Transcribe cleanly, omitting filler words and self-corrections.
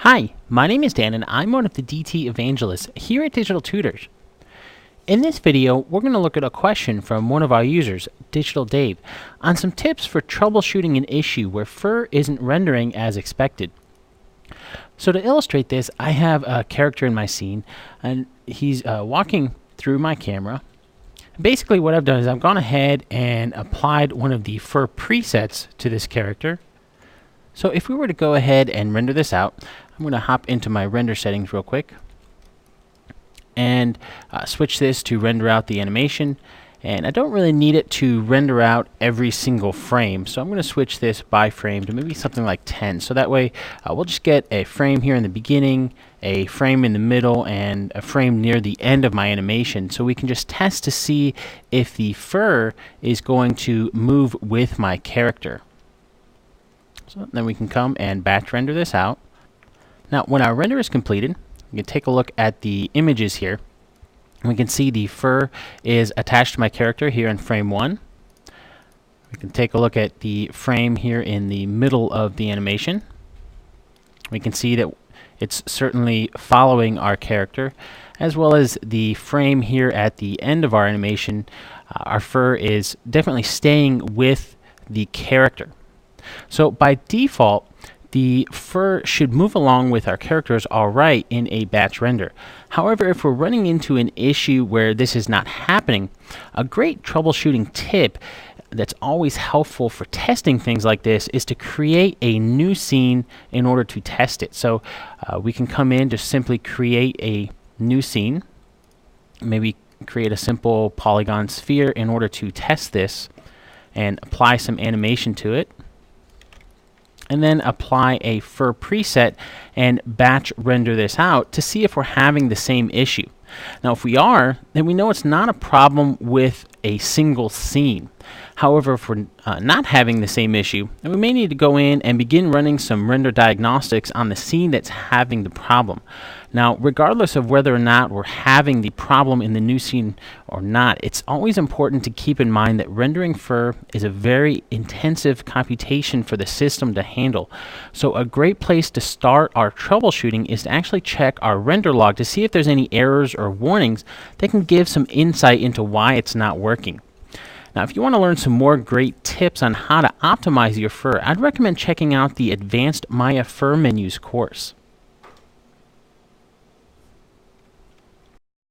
Hi, my name is Dan and I'm one of the DT evangelists here at Digital Tutors. In this video, we're going to look at a question from one of our users, DigitalDave, on some tips for troubleshooting an issue where fur isn't rendering as expected. So to illustrate this, I have a character in my scene and he's walking through my camera. Basically what I've done is I've gone ahead and applied one of the fur presets to this character. So if we were to go ahead and render this out, I'm going to hop into my render settings real quick and switch this to render out the animation. And I don't really need it to render out every single frame, so I'm going to switch this by frame to maybe something like 10. So that way we'll just get a frame here in the beginning, a frame in the middle, and a frame near the end of my animation, so we can just test to see if the fur is going to move with my character. So then we can come and batch render this out. Now when our render is completed, we can take a look at the images here. We can see the fur is attached to my character here in frame 1. We can take a look at the frame here in the middle of the animation. We can see that it's certainly following our character, as well as the frame here at the end of our animation. Our fur is definitely staying with the character. So by default, the fur should move along with our characters alright in a batch render. However, if we're running into an issue where this is not happening, a great troubleshooting tip that's always helpful for testing things like this is to create a new scene in order to test it. So we can come in to simply create a new scene, maybe create a simple polygon sphere in order to test this and apply some animation to it. And then apply a fur preset and batch render this out to see if we're having the same issue. Now if we are, then we know it's not a problem with a single scene. However, if we're not having the same issue, then we may need to go in and begin running some render diagnostics on the scene that's having the problem. Now, regardless of whether or not we're having the problem in the new scene or not, it's always important to keep in mind that rendering fur is a very intensive computation for the system to handle. So a great place to start our troubleshooting is to actually check our render log to see if there's any errors or warnings that can give some insight into why it's not working. Now, if you want to learn some more great tips on how to optimize your fur, I'd recommend checking out the Advanced Maya Fur Menus course.